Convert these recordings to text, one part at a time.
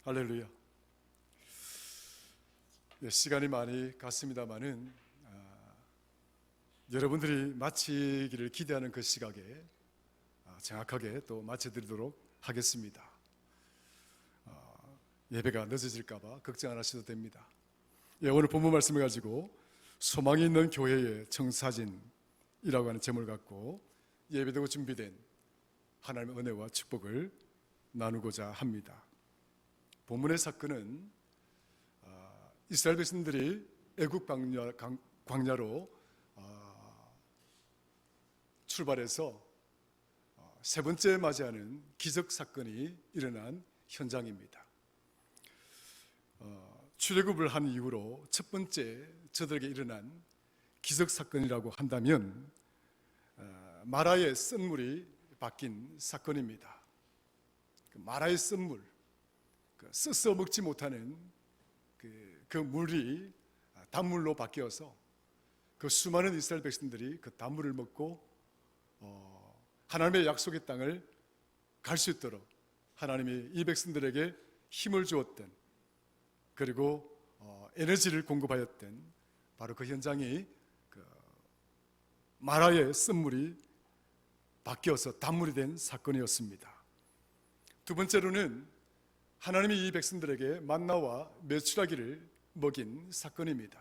할렐루야. 시간이 많이 갔습니다마는 여러분들이 마치기를 기대하는 그 시각에 정확하게 또 마쳐드리도록 하겠습니다. 예배가 늦어질까봐 걱정 안 하셔도 됩니다. 오늘 본문 말씀을 가지고 소망이 있는 교회의 청사진이라고 하는 제목을 갖고 예배되고 준비된 하나님의 은혜와 축복을 나누고자 합니다. 본문의 사건은 이스라엘 백성들이 애국 광야로 출발해서 세 번째 맞이하는 기적 사건이 일어난 현장입니다. 출애굽을 한 이후로 첫 번째 저들에게 일어난 기적 사건이라고 한다면 마라의 쓴물이 바뀐 사건입니다. 마라의 쓴물, 써서 먹지 못하는 그 물이 단물로 바뀌어서 그 수많은 이스라엘 백성들이 그 단물을 먹고 하나님의 약속의 땅을 갈 수 있도록 하나님이 이 백성들에게 힘을 주었던, 그리고 에너지를 공급하였던 바로 그 현장이 마라의 쓴물이 바뀌어서 단물이 된 사건이었습니다. 두 번째로는 하나님이 이 백성들에게 만나와 메추라기를 먹인 사건입니다.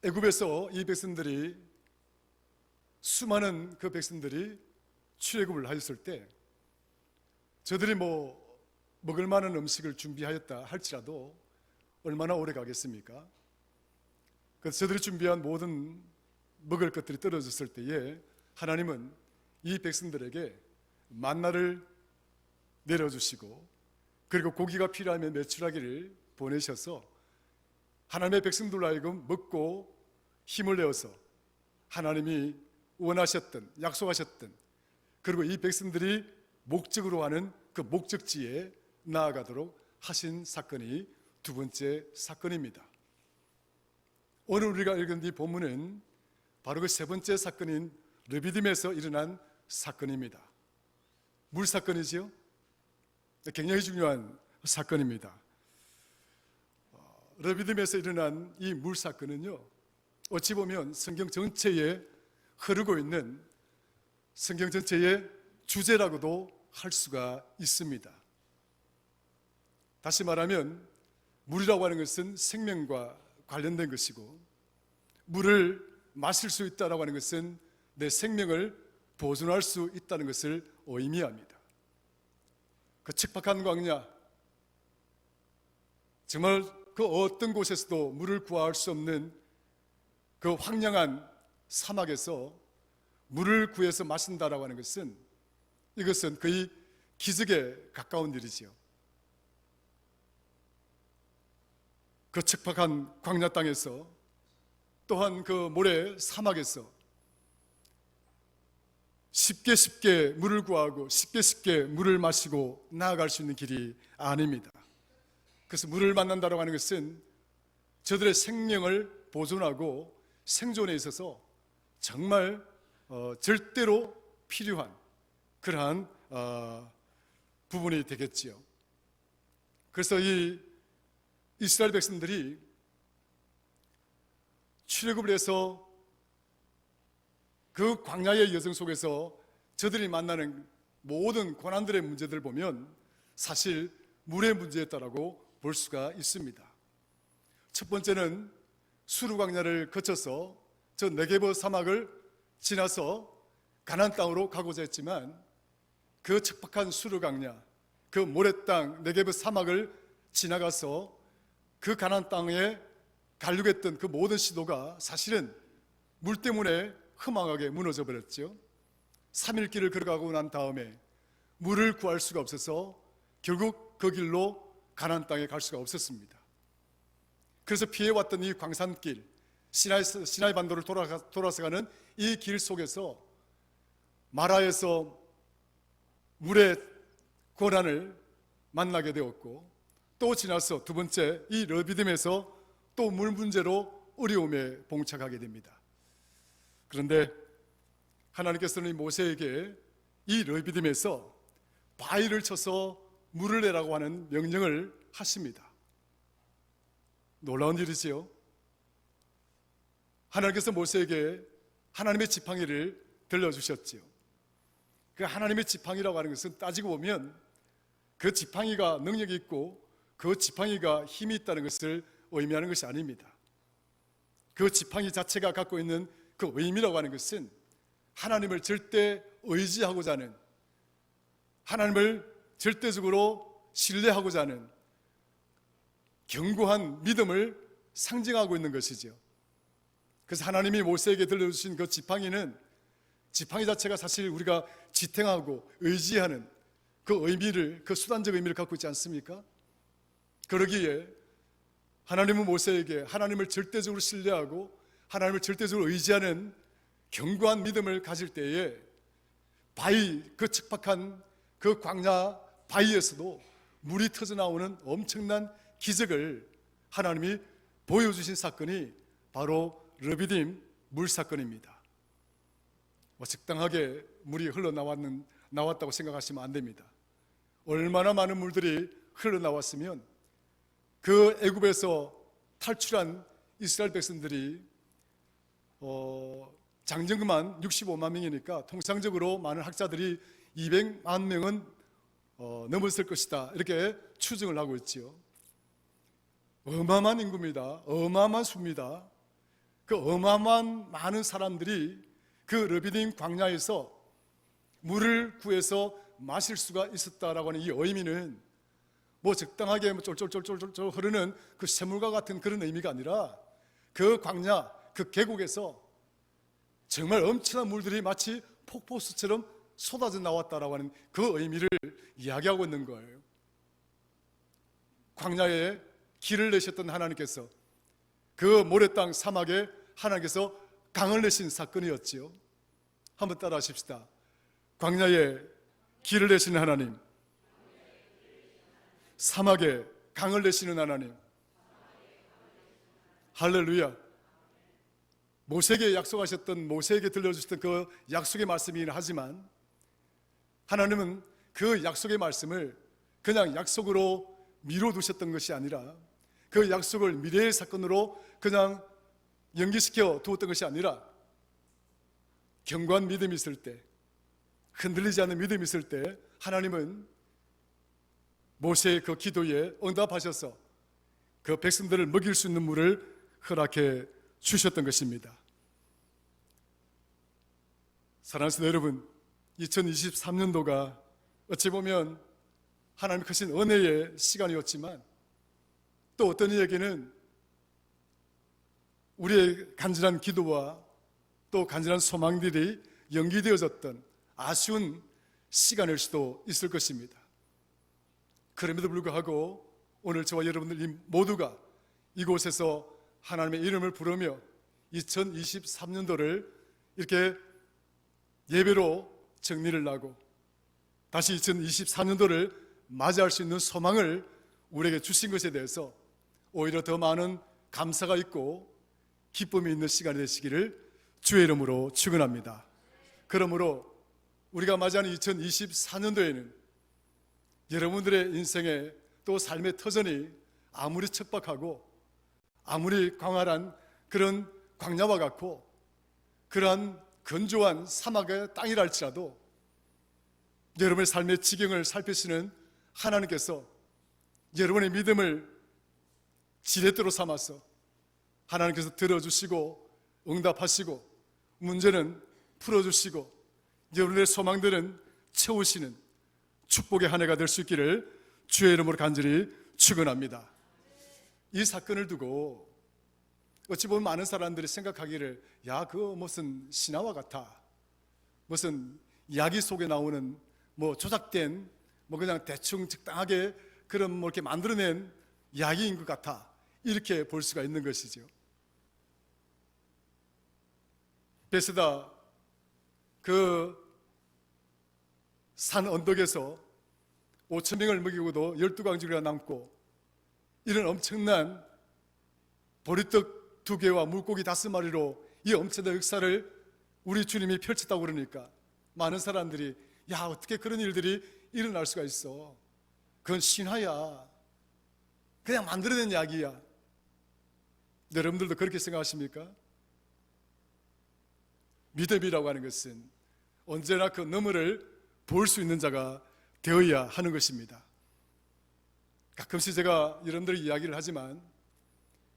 애굽에서 이 백성들이, 수많은 그 백성들이 출애굽을 하였을 때 저들이 먹을 만한 음식을 준비하였다 할지라도 얼마나 오래 가겠습니까? 그래서 저들이 준비한 모든 먹을 것들이 떨어졌을 때에 하나님은 이 백성들에게 만나를 내려주시고, 그리고 고기가 필요하면 메추라기를 보내셔서 하나님의 백성들로 하여금 먹고 힘을 내어서 하나님이 원하셨던, 약속하셨던, 그리고 이 백성들이 목적으로 하는 그 목적지에 나아가도록 하신 사건이 두 번째 사건입니다. 오늘 우리가 읽은 이 본문은 바로 그 세 번째 사건인 르비딤에서 일어난 사건입니다. 물 사건이지요. 굉장히 중요한 사건입니다. 르비딤에서 일어난 이 물 사건은요, 어찌 보면 성경 전체에 흐르고 있는 성경 전체의 주제라고도 할 수가 있습니다. 다시 말하면 물이라고 하는 것은 생명과 관련된 것이고, 물을 마실 수 있다고 하는 것은 내 생명을 보존할 수 있다는 것을 의미합니다. 그 척박한 광야, 정말 그 어떤 곳에서도 물을 구할 수 없는 그 황량한 사막에서 물을 구해서 마신다라고 하는 것은, 이것은 거의 기적에 가까운 일이지요. 그 척박한 광야 땅에서, 또한 그 모래 사막에서 쉽게 물을 구하고 쉽게 물을 마시고 나아갈 수 있는 길이 아닙니다. 그래서 물을 만난다고 하는 것은 저들의 생명을 보존하고 생존에 있어서 정말 절대로 필요한 그러한 부분이 되겠지요. 그래서 이 이스라엘 백성들이 출애굽을 해서 그 광야의 여정 속에서 저들이 만나는 모든 고난들의 문제들을 보면 사실 물의 문제였다라고 볼 수가 있습니다. 첫 번째는 수르 광야를 거쳐서 저 네게브 사막을 지나서 가나안 땅으로 가고자 했지만, 그 척박한 수르 광야, 그 모래 땅 네게브 사막을 지나가서 그 가나안 땅에 가려고 했던 그 모든 시도가 사실은 물 때문에 허망하게 무너져 버렸죠. 3일 길을 걸어가고 난 다음에 물을 구할 수가 없어서 결국 그 길로 가나안 땅에 갈 수가 없었습니다. 그래서 피해왔던 이 광산길, 시나이 반도를 돌아서 가는 이 길 속에서 마라에서 물의 고난을 만나게 되었고, 또 지나서 두 번째 이 르비딤에서 또 물 문제로 어려움에 봉착하게 됩니다. 그런데 하나님께서는 모세에게 이 르비딤에서 바위를 쳐서 물을 내라고 하는 명령을 하십니다. 놀라운 일이지요. 하나님께서 모세에게 하나님의 지팡이를 들려주셨지요. 그 하나님의 지팡이라고 하는 것은 따지고 보면 그 지팡이가 능력이 있고 그 지팡이가 힘이 있다는 것을 의미하는 것이 아닙니다. 그 지팡이 자체가 갖고 있는 그 의미라고 하는 것은 하나님을 절대 의지하고자 하는, 하나님을 절대적으로 신뢰하고자 하는 견고한 믿음을 상징하고 있는 것이죠. 그래서 하나님이 모세에게 들려주신 그 지팡이는, 지팡이 자체가 사실 우리가 지탱하고 의지하는 그 의미를, 그 수단적 의미를 갖고 있지 않습니까? 그러기에 하나님은 모세에게 하나님을 절대적으로 신뢰하고 하나님을 절대적으로 의지하는 견고한 믿음을 가질 때에 바위, 그 척박한 그 광야 바위에서도 물이 터져나오는 엄청난 기적을 하나님이 보여주신 사건이 바로 르비딤 물 사건입니다. 적당하게 물이 흘러나왔다고 생각하시면 안 됩니다. 얼마나 많은 물들이 흘러나왔으면 그 애굽에서 탈출한 이스라엘 백성들이 장정금만 65만 명이니까 통상적으로 많은 학자들이 200만 명은 넘었을 것이다, 이렇게 추정을 하고 있지요. 어마어마한 인구입니다. 어마어마한 수입니다. 그 어마어마한 많은 사람들이 그 르비딤 광야에서 물을 구해서 마실 수가 있었다라고 하는 이 의미는 적당하게 쫄쫄쫄쫄 흐르는 그 샘물과 같은 그런 의미가 아니라 그 광야, 그 계곡에서 정말 엄청난 물들이 마치 폭포수처럼 쏟아져 나왔다라고 하는 그 의미를 이야기하고 있는 거예요. 광야에 길을 내셨던 하나님께서 그 모래땅 사막에 하나님께서 강을 내신 사건이었지요. 한번 따라 하십시다. 광야에 길을 내시는 하나님, 사막에 강을 내시는 하나님. 할렐루야. 모세에게 약속하셨던, 모세에게 들려주셨던 그 약속의 말씀이긴 하지만 하나님은 그 약속의 말씀을 그냥 약속으로 미뤄두셨던 것이 아니라 그 약속을 미래의 사건으로 그냥 연기시켜 두었던 것이 아니라 견고한 믿음이 있을 때, 흔들리지 않는 믿음이 있을 때 하나님은 모세의 그 기도에 응답하셔서 그 백성들을 먹일 수 있는 물을 허락해 주셨던 것입니다. 사랑하는 성도 여러분, 2023년도가 어찌 보면 하나님 크신 은혜의 시간이었지만 또 어떤 이에게는 우리의 간절한 기도와 또 간절한 소망들이 연기되어졌던 아쉬운 시간일 수도 있을 것입니다. 그럼에도 불구하고 오늘 저와 여러분들 모두가 이곳에서 하나님의 이름을 부르며 2023년도를 이렇게 예배로 정리를 하고 다시 2024년도를 맞이할 수 있는 소망을 우리에게 주신 것에 대해서 오히려 더 많은 감사가 있고 기쁨이 있는 시간이 되시기를 주의 이름으로 축원합니다. 그러므로 우리가 맞이하는 2024년도에는 여러분들의 인생에 또 삶의 터전이 아무리 척박하고 아무리 광활한 그런 광야와 같고 그러한 건조한 사막의 땅이라 할지라도 여러분의 삶의 지경을 살피시는 하나님께서 여러분의 믿음을 지렛대로 삼아서 하나님께서 들어주시고 응답하시고 문제는 풀어주시고 여러분의 소망들은 채우시는 축복의 한 해가 될 수 있기를 주의 이름으로 간절히 축원합니다. 이 사건을 두고 어찌 보면 많은 사람들이 생각하기를 야, 그거 무슨 신화와 같아, 무슨 이야기 속에 나오는 조작된 그냥 대충 적당하게 그런 이렇게 만들어낸 이야기인 것 같아, 이렇게 볼 수가 있는 것이죠. 베스다 그 산 언덕에서 5,000명을 먹이고도 12광주리가 남고 이런 엄청난 보리떡 2개와 물고기 5마리로 이 엄청난 역사를 우리 주님이 펼쳤다고 그러니까 많은 사람들이 야, 어떻게 그런 일들이 일어날 수가 있어, 그건 신화야. 그냥 만들어낸 이야기야. 여러분들도 그렇게 생각하십니까? 믿음이라고 하는 것은 언제나 그 너머를 볼 수 있는 자가 되어야 하는 것입니다. 가끔씩 제가 여러분들이 이야기를 하지만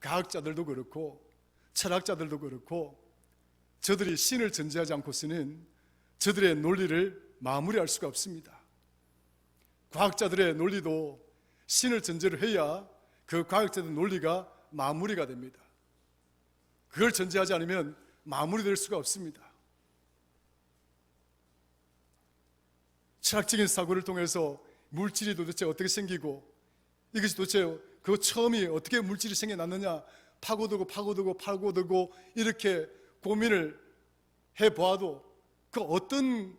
과학자들도 그렇고 철학자들도 그렇고 저들이 신을 전제하지 않고서는 저들의 논리를 마무리할 수가 없습니다. 과학자들의 논리도 신을 전제로 해야 그 과학자들의 논리가 마무리가 됩니다. 그걸 전제하지 않으면 마무리될 수가 없습니다. 철학적인 사고를 통해서 물질이 도대체 어떻게 생기고 이것이 도대체 그 처음이 어떻게 물질이 생겨났느냐 파고들고 이렇게 고민을 해보아도 그 어떤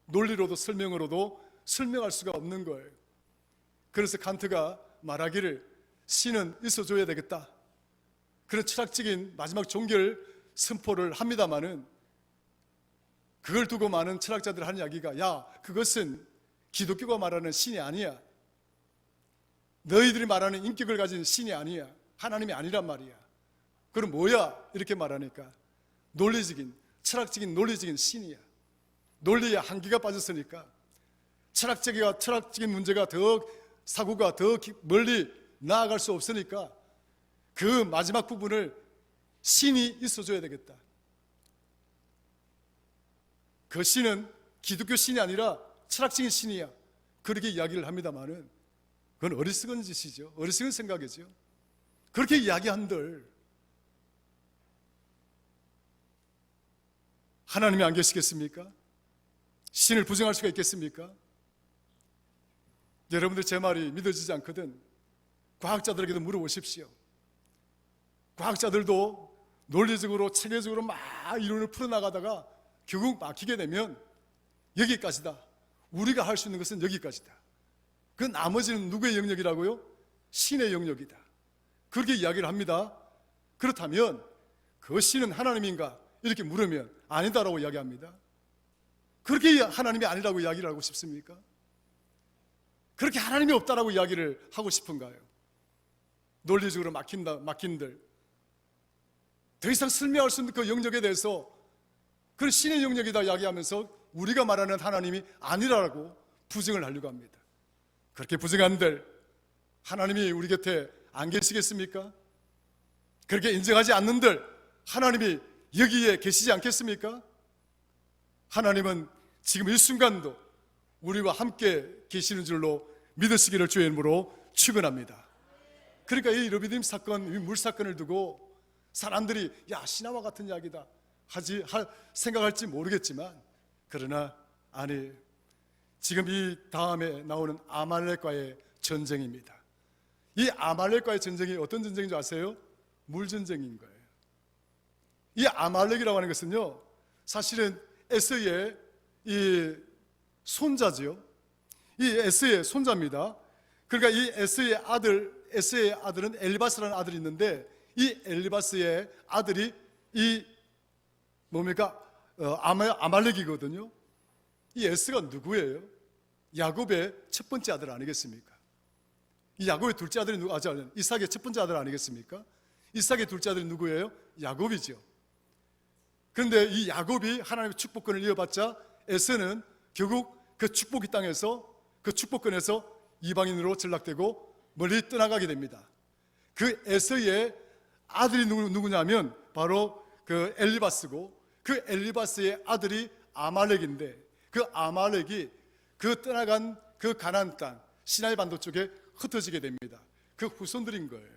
논리로도 설명으로도 설명할 수가 없는 거예요. 그래서 칸트가 말하기를 신은 있어줘야 되겠다, 그런 철학적인 마지막 종결 선포를 합니다마는 그걸 두고 많은 철학자들 하는 이야기가 야, 그것은 기독교가 말하는 신이 아니야. 너희들이 말하는 인격을 가진 신이 아니야. 하나님이 아니란 말이야. 그럼 뭐야? 이렇게 말하니까 논리적인, 철학적인 논리적인 신이야. 논리에 한계가 빠졌으니까 철학적인 문제가 더 사고가 더 멀리 나아갈 수 없으니까 그 마지막 부분을 신이 있어줘야 되겠다. 그 신은 기독교 신이 아니라 철학적인 신이야. 그렇게 이야기를 합니다마는 그건 어리석은 짓이죠. 어리석은 생각이죠. 그렇게 이야기한들 하나님이 안 계시겠습니까? 신을 부정할 수가 있겠습니까? 여러분들 제 말이 믿어지지 않거든 과학자들에게도 물어보십시오. 과학자들도 논리적으로 체계적으로 막 이론을 풀어나가다가 결국 막히게 되면 여기까지다. 우리가 할 수 있는 것은 여기까지다. 그 나머지는 누구의 영역이라고요? 신의 영역이다. 그렇게 이야기를 합니다. 그렇다면 그 신은 하나님인가? 이렇게 물으면 아니다라고 이야기합니다. 그렇게 하나님이 아니라고 이야기를 하고 싶습니까? 그렇게 하나님이 없다라고 이야기를 하고 싶은가요? 논리적으로 막힌들 더 이상 설명할 수 없는 그 영역에 대해서 그런 신의 영역이다 이야기하면서 우리가 말하는 하나님이 아니라고 부정을 하려고 합니다. 그렇게 부정한들 하나님이 우리 곁에 안 계시겠습니까? 그렇게 인정하지 않는들 하나님이 여기에 계시지 않겠습니까? 하나님은 지금 이 순간도 우리와 함께 계시는 줄로 믿으시기를 주의 이름으로 축원합니다. 그러니까 이 러비딤 사건, 이 물 사건을 두고 사람들이 야, 신화와 같은 이야기다 생각할지 모르겠지만 그러나 아니, 지금 이 다음에 나오는 아말렉과의 전쟁입니다. 이 아말렉과의 전쟁이 어떤 전쟁인 줄 아세요? 물전쟁인 거예요. 이 아말렉이라고 하는 것은요, 사실은 에서의 이 손자지요. 이 에서의 손자입니다. 그러니까 이 에서의 아들은 엘리바스라는 아들이 있는데 이 엘리바스의 아들이 이 뭡니까? 아말렉이거든요. 이 에스가 누구예요? 야곱의 첫 번째 아들 아니겠습니까? 이 야곱의 둘째 아들이 누구? 이삭의 첫 번째 아들 아니겠습니까? 이삭의 둘째 아들이 누구예요? 야곱이죠. 그런데 이 야곱이 하나님의 축복권을 이어받자 에서는 결국 그 축복의 땅에서 그 축복권에서 이방인으로 전락되고 멀리 떠나가게 됩니다. 그 에서의 아들이 누구냐면 바로 그 엘리바스고 그 엘리바스의 아들이 아말렉인데 그 아말렉이 그 떠나간 그 가나안 땅 시나이 반도 쪽에 흩어지게 됩니다. 그 후손들인 거예요.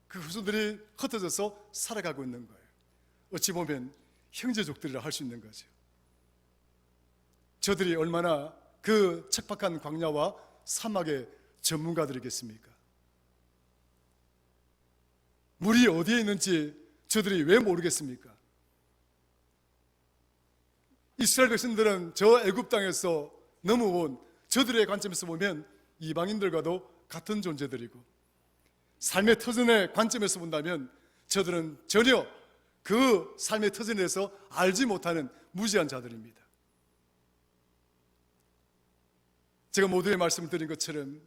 그 후손들이 흩어져서 살아가고 있는 거예요. 어찌 보면 형제족들이라 할 수 있는 거죠. 저들이 얼마나 그 척박한 광야와 사막의 전문가들이겠습니까? 물이 어디에 있는지 저들이 왜 모르겠습니까? 이스라엘 백성들은 저 애굽 땅에서 넘어온 저들의 관점에서 보면 이방인들과도 같은 존재들이고 삶의 터전의 관점에서 본다면 저들은 전혀 그 삶의 터전에서 알지 못하는 무지한 자들입니다. 제가 모두에 말씀드린 것처럼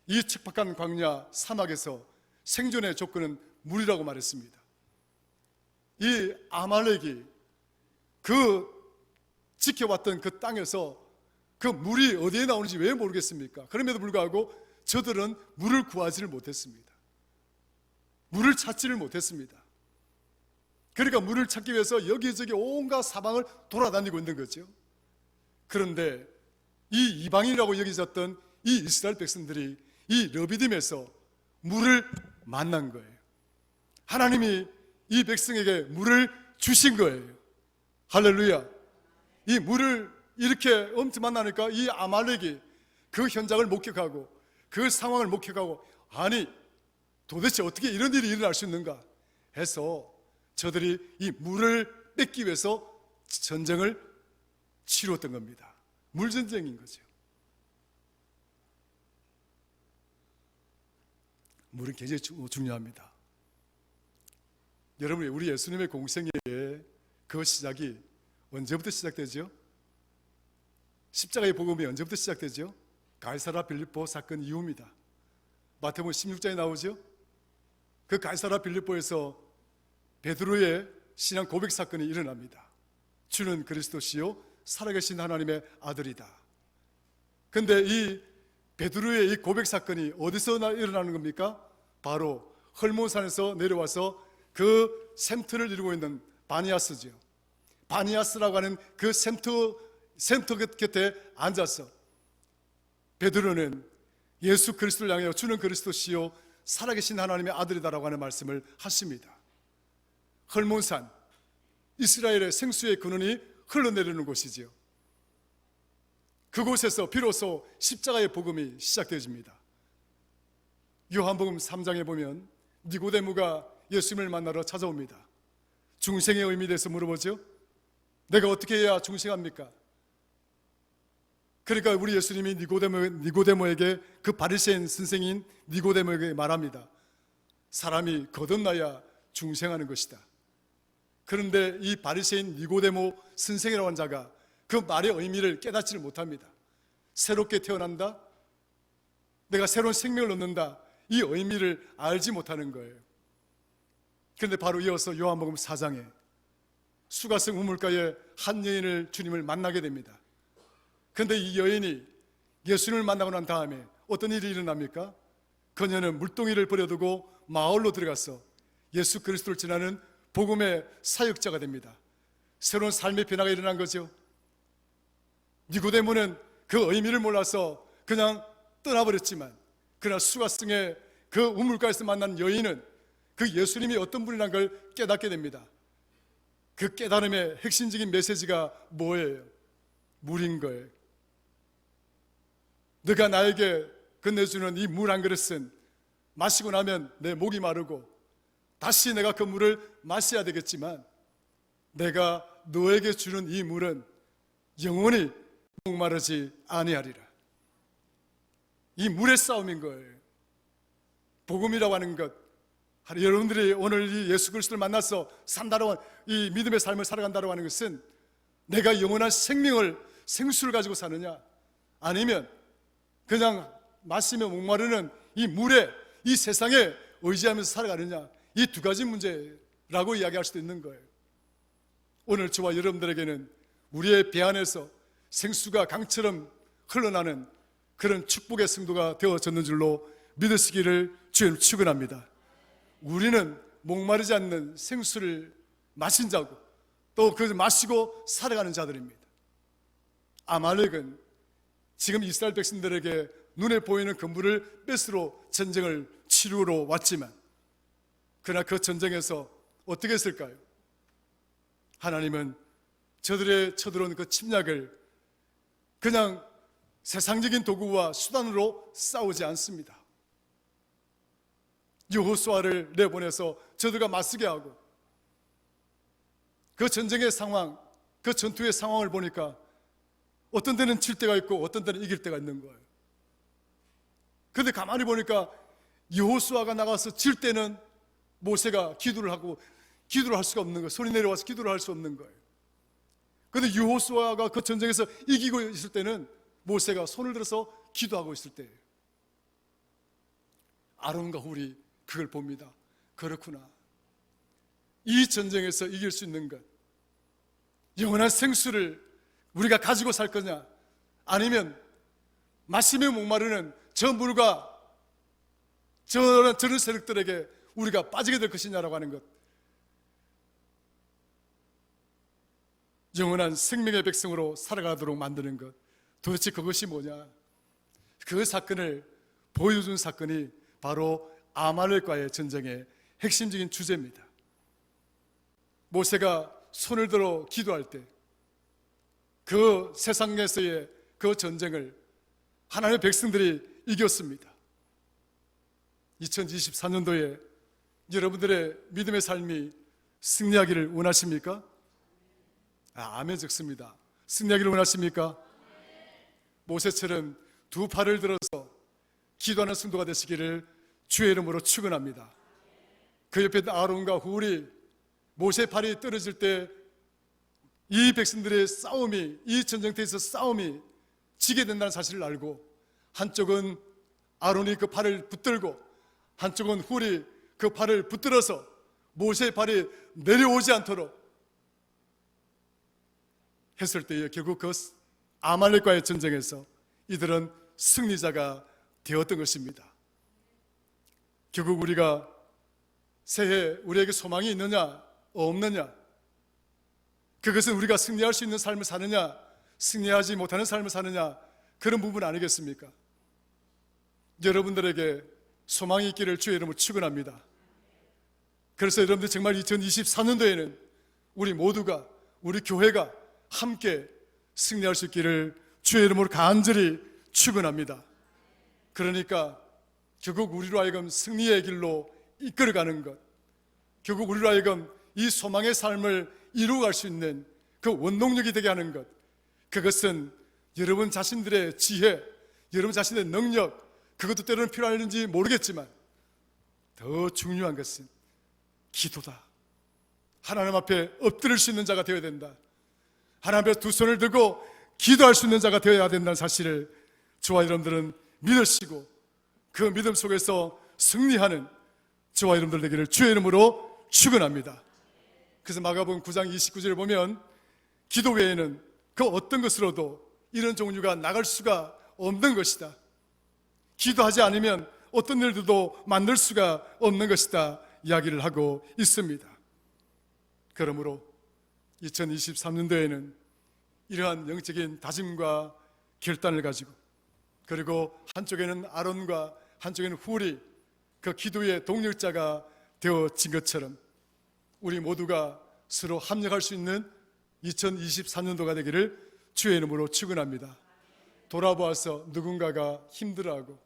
이 척박한 광야 사막에서 생존의 조건은 물이라고 말했습니다. 이 아말렉이 그 지켜왔던 그 땅에서 그 물이 어디에 나오는지 왜 모르겠습니까? 그럼에도 불구하고 저들은 물을 구하지를 못했습니다. 물을 찾지를 못했습니다. 그러니까 물을 찾기 위해서 여기저기 온갖 사방을 돌아다니고 있는 거죠. 그런데 이 이방인이라고 여기졌던 이 이스라엘 백성들이 이 르비딤에서 물을 만난 거예요. 하나님이 이 백성에게 물을 주신 거예요. 할렐루야. 이 물을 이렇게 엄청 만나니까 이 아말렉이 그 현장을 목격하고 그 상황을 목격하고, 아니 도대체 어떻게 이런 일이 일어날 수 있는가 해서 저들이 이 물을 뺏기 위해서 전쟁을 치루었던 겁니다. 물전쟁인 거죠. 물은 굉장히 중요합니다. 여러분, 우리 예수님의 공생애의 그 시작이 언제부터 시작되죠? 십자가의 복음이 언제부터 시작되죠? 가이사라 빌립보 사건 이후입니다. 마태복음 16장에 나오죠? 그 가이사라 빌립보에서 베드로의 신앙 고백 사건이 일어납니다. 주는 그리스도시요 살아계신 하나님의 아들이다. 근데 이 베드로의 이 고백 사건이 어디서 일어나는 겁니까? 바로 헐몬산에서 내려와서 그 샘터를 이루고 있는 바니아스죠. 바니아스라고 하는 그 샘터 곁에 앉아서 베드로는 예수 그리스도를 향하여 주는 그리스도시요 살아계신 하나님의 아들이다라고 하는 말씀을 하십니다. 헐몬산, 이스라엘의 생수의 근원이 흘러내리는 곳이지요. 그곳에서 비로소 십자가의 복음이 시작되어집니다. 요한복음 3장에 보면 니고데모가 예수님을 만나러 찾아옵니다. 중생의 의미에 대해서 물어보죠. 내가 어떻게 해야 중생합니까? 그러니까 우리 예수님이 니고데모에게, 그 바리새인 선생인 니고데모에게 말합니다. 사람이 거듭나야 중생하는 것이다. 그런데 이 바리새인 니고데모 선생이라고 하는 자가 그 말의 의미를 깨닫지를 못합니다. 새롭게 태어난다, 내가 새로운 생명을 얻는다, 이 의미를 알지 못하는 거예요. 그런데 바로 이어서 요한복음 4장에 수가성 우물가에 한 여인을 주님을 만나게 됩니다. 그런데 이 여인이 예수님을 만나고 난 다음에 어떤 일이 일어납니까? 그녀는 물동이를 버려두고 마을로 들어가서 예수 그리스도를 전하는 복음의 사역자가 됩니다. 새로운 삶의 변화가 일어난 거죠. 니고데모는 그 의미를 몰라서 그냥 떠나버렸지만, 그러나 수가성의 그 우물가에서 만난 여인은 그 예수님이 어떤 분이라는 걸 깨닫게 됩니다. 그 깨달음의 핵심적인 메시지가 뭐예요? 물인 거예요. 너가 나에게 건네주는 이 물 한 그릇은 마시고 나면 내 목이 마르고 다시 내가 그 물을 마셔야 되겠지만, 내가 너에게 주는 이 물은 영원히 목마르지 아니하리라. 이 물의 싸움인 거예요. 복음이라고 하는 것, 여러분들이 오늘 이 예수 그리스도를 만나서 산다고 하는, 이 믿음의 삶을 살아간다고 하는 것은 내가 영원한 생수를 가지고 사느냐, 아니면 그냥 마시며 목마르는 이 물에, 이 세상에 의지하면서 살아가느냐, 이 두 가지 문제라고 이야기할 수도 있는 거예요. 오늘 저와 여러분들에게는 우리의 배 안에서 생수가 강처럼 흘러나는 그런 축복의 성도가 되어졌는 줄로 믿으시기를 주님 축원합니다. 우리는 목마르지 않는 생수를 마신 자고 또 그 마시고 살아가는 자들입니다. 아말렉은 지금 이스라엘 백성들에게 눈에 보이는 그 물을 뺏으러 전쟁을 치루러 왔지만, 그러나 그 전쟁에서 어떻게 했을까요? 하나님은 저들의 쳐들어온 그 침략을 그냥 세상적인 도구와 수단으로 싸우지 않습니다. 여호수아를 내보내서 저들과 맞서게 하고, 그 전쟁의 상황, 그 전투의 상황을 보니까 어떤 때는 질 때가 있고 어떤 때는 이길 때가 있는 거예요. 그런데 가만히 보니까 여호수아가 나가서 질 때는 모세가 기도를 할 수가 없는 거예요. 소리 내려와서 기도를 할 수 없는 거예요. 그런데 여호수아가 그 전쟁에서 이기고 있을 때는 모세가 손을 들어서 기도하고 있을 때 아론과 훌이 그걸 봅니다. 그렇구나. 이 전쟁에서 이길 수 있는 것, 영원한 생수를 우리가 가지고 살 거냐, 아니면 마시며 목마르는 저 물과 저런 세력들에게 우리가 빠지게 될 것이냐라고 하는 것. 영원한 생명의 백성으로 살아가도록 만드는 것, 도대체 그것이 뭐냐? 그 사건을 보여준 사건이 바로 아말렉과의 전쟁의 핵심적인 주제입니다. 모세가 손을 들어 기도할 때 그 세상에서의 그 전쟁을 하나님의 백성들이 이겼습니다. 2024년도에 여러분들의 믿음의 삶이 승리하기를 원하십니까? 아멘 적습니다. 승리하기를 원하십니까? 모세처럼 두 팔을 들어서 기도하는 성도가 되시기를 주의 이름으로 축원합니다. 그 옆에 아론과 훌이 모세 팔이 떨어질 때 이 백성들의 싸움이, 이 전쟁터에서 싸움이 지게 된다는 사실을 알고, 한쪽은 아론이 그 팔을 붙들고 한쪽은 훌이 그 팔을 붙들어서 모세의 팔이 내려오지 않도록 했을 때에 결국 그 아말렉과의 전쟁에서 이들은 승리자가 되었던 것입니다. 결국 우리가 새해 우리에게 소망이 있느냐 없느냐, 그것은 우리가 승리할 수 있는 삶을 사느냐 승리하지 못하는 삶을 사느냐, 그런 부분 아니겠습니까? 여러분들에게 소망이 있기를 주의 이름으로 축원합니다. 그래서 여러분들 정말 2024년도에는 우리 모두가, 우리 교회가 함께 승리할 수 있기를 주의 이름으로 간절히 축원합니다. 그러니까 결국 우리로 하여금 승리의 길로 이끌어가는 것, 결국 우리로 하여금 이 소망의 삶을 이루어갈 수 있는 그 원동력이 되게 하는 것, 그것은 여러분 자신들의 지혜, 여러분 자신의 능력, 그것도 때로는 필요할는지 모르겠지만 더 중요한 것은 기도다. 하나님 앞에 엎드릴 수 있는 자가 되어야 된다. 하나님 앞에 두 손을 들고 기도할 수 있는 자가 되어야 된다는 사실을 저와 여러분들은 믿으시고, 그 믿음 속에서 승리하는 저와 여러분들 되기를 주의 이름으로 축원합니다. 그래서 마가복음 9장 29절을 보면 기도 외에는 그 어떤 것으로도 이런 종류가 나갈 수가 없는 것이다. 기도하지 않으면 어떤 일들도 만들 수가 없는 것이다 이야기를 하고 있습니다. 그러므로 2023년도에는 이러한 영적인 다짐과 결단을 가지고, 그리고 한쪽에는 아론과 한쪽에는 훌이 그 기도의 동력자가 되어진 것처럼 우리 모두가 서로 합력할 수 있는 2024년도가 되기를 주의 이름으로 축원합니다. 돌아보아서 누군가가 힘들어하고,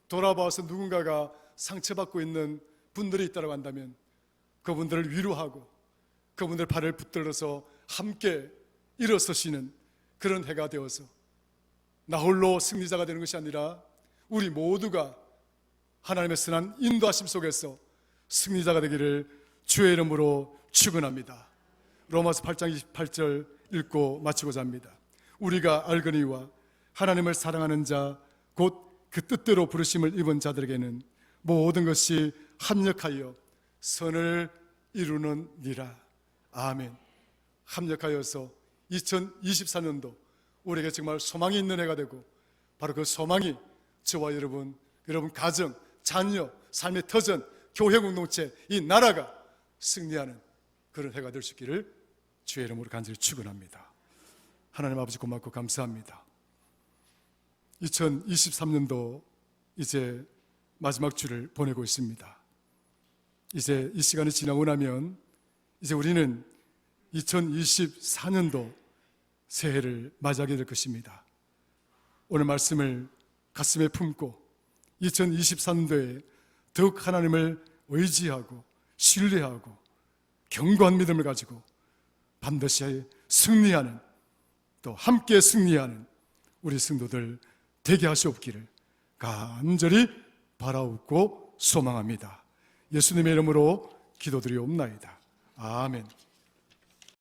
돌아보아서 누군가가 상처받고 있는 분들이 있다고 한다면 그분들을 위로하고 그분들 발을 붙들어서 함께 일어서시는 그런 해가 되어서 나 홀로 승리자가 되는 것이 아니라 우리 모두가 하나님의 선한 인도하심 속에서 승리자가 되기를 주의 이름으로 축원합니다. 로마서 8장 28절 읽고 마치고자 합니다. 우리가 알거니와 하나님을 사랑하는 자 곧 그 뜻대로 부르심을 입은 자들에게는 모든 것이 합력하여 선을 이루느니라. 아멘. 합력하여서 2024년도 우리에게 정말 소망이 있는 해가 되고, 바로 그 소망이 저와 여러분 가정, 자녀, 삶의 터전, 교회 공동체, 이 나라가 승리하는 그런 해가 될 수 있기를 주의 이름으로 간절히 축원합니다. 하나님 아버지 고맙고 감사합니다. 2023년도 이제 마지막 주를 보내고 있습니다. 이제 이 시간이 지나고 나면 이제 우리는 2024년도 새해를 맞이하게 될 것입니다. 오늘 말씀을 가슴에 품고 2023년도에 더욱 하나님을 의지하고 신뢰하고 견고한 믿음을 가지고 반드시 승리하는, 또 함께 승리하는 우리 성도들 되게 하시옵기를 간절히 바라옵고 소망합니다. 예수님의 이름으로 기도드리옵나이다. 아멘.